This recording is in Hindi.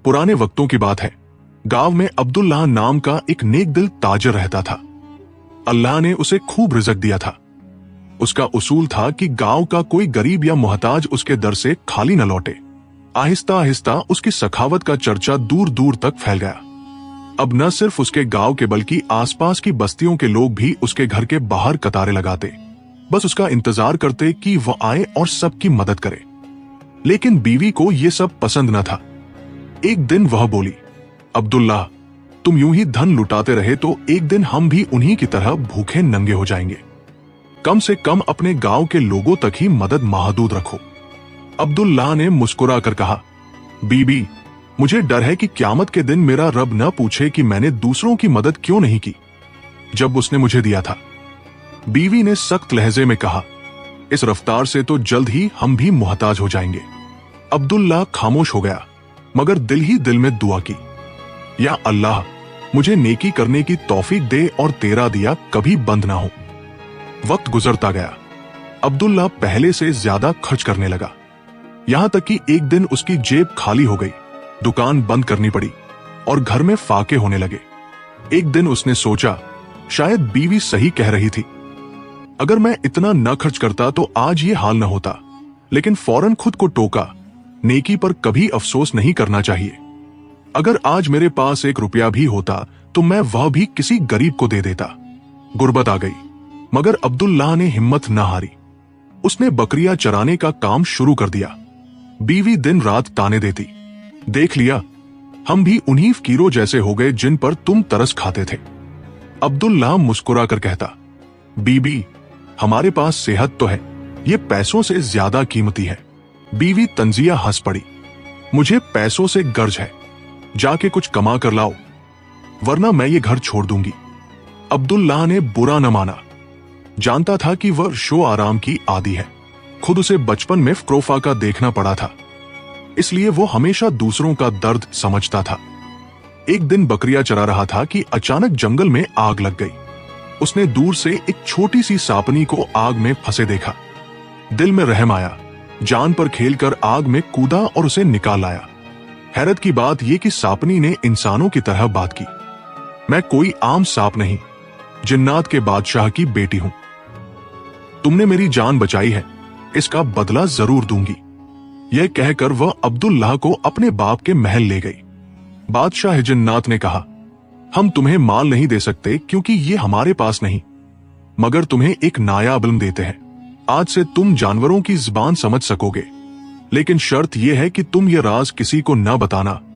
पुराने वक्तों की बात है। गांव में अब्दुल्लाह नाम का एक नेक दिल ताजर रहता था। अल्लाह ने उसे खूब रिज़्क दिया था। उसका उसूल था कि गांव का कोई गरीब या मोहताज उसके दर से खाली न लौटे। आहिस्ता आहिस्ता उसकी सखावत का चर्चा दूर दूर तक फैल गया। अब न सिर्फ उसके गांव के बल्कि आसपास की बस्तियों के लोग भी उसके घर के बाहर कतारें लगाते, बस उसका इंतजार करते कि वह आए और सबकी मदद करे। लेकिन बीवी को यह सब पसंद न था। एक दिन वह बोली, अब्दुल्लाह, तुम यूं ही धन लुटाते रहे तो एक दिन हम भी उन्हीं की तरह भूखे नंगे हो जाएंगे। कम से कम अपने गांव के लोगों तक ही मदद महदूद रखो। अब्दुल्लाह ने मुस्कुरा कर कहा, बीबी, मुझे डर है कि क़यामत के दिन मेरा रब न पूछे कि मैंने दूसरों की मदद क्यों नहीं की जब उसने मुझे दिया था। बीवी ने सख्त लहजे में कहा, इस रफ्तार से तो जल्द ही हम भी मोहताज हो जाएंगे। अब्दुल्लाह खामोश हो गया, मगर दिल ही दिल में दुआ की, या अल्लाह, मुझे नेकी करने की तौफीक दे और तेरा दिया कभी बंद ना हो। वक्त गुजरता गया। अब्दुल्लाह पहले से ज्यादा खर्च करने लगा, यहां तक कि एक दिन उसकी जेब खाली हो गई, दुकान बंद करनी पड़ी और घर में फाके होने लगे। एक दिन उसने सोचा, शायद बीवी सही कह रही थी। अगर मैं इतना न खर्च करता तो आज ये हाल न होता। लेकिन फौरन खुद को टोका, नेकी पर कभी अफसोस नहीं करना चाहिए। अगर आज मेरे पास 1 रुपया भी होता तो मैं वह भी किसी गरीब को दे देता। गुर्बत आ गई, मगर अब्दुल्लाह ने हिम्मत न हारी। उसने बकरियां चराने का काम शुरू कर दिया। बीवी दिन रात ताने देती, देख लिया, हम भी उन्हीं फकीरों जैसे हो गए जिन पर तुम तरस खाते थे। अब्दुल्लाह मुस्कुरा कर कहता, बीबी, हमारे पास सेहत तो है, ये पैसों से ज्यादा कीमती है। बीवी तंजिया हंस पड़ी, मुझे पैसों से गर्ज है, जाके कुछ कमा कर लाओ, वरना मैं ये घर छोड़ दूंगी। अब्दुल्लाह ने बुरा न माना। जानता था कि वह शो आराम की आदी है। खुद उसे बचपन में फ्क्रोफा का देखना पड़ा था, इसलिए वो हमेशा दूसरों का दर्द समझता था। एक दिन बकरियां चरा रहा था कि अचानक जंगल में आग लग गई। उसने दूर से एक छोटी सी सापनी को आग में फंसे देखा। दिल में रहम आया, जान पर खेलकर आग में कूदा और उसे निकाल लाया। हैरत की बात यह कि सापनी ने इंसानों की तरह बात की, मैं कोई आम सांप नहीं, जिन्नात के बादशाह की बेटी हूं। तुमने मेरी जान बचाई है, इसका बदला जरूर दूंगी। यह कहकर वह अब्दुल्लाह को अपने बाप के महल ले गई। बादशाह जिन्नात ने कहा, हम तुम्हें माल नहीं दे सकते क्योंकि ये हमारे पास नहीं, मगर तुम्हें एक नायाब इल्म देते हैं। आज से तुम जानवरों की जुबान समझ सकोगे, लेकिन शर्त यह है कि तुम यह राज किसी को न बताना।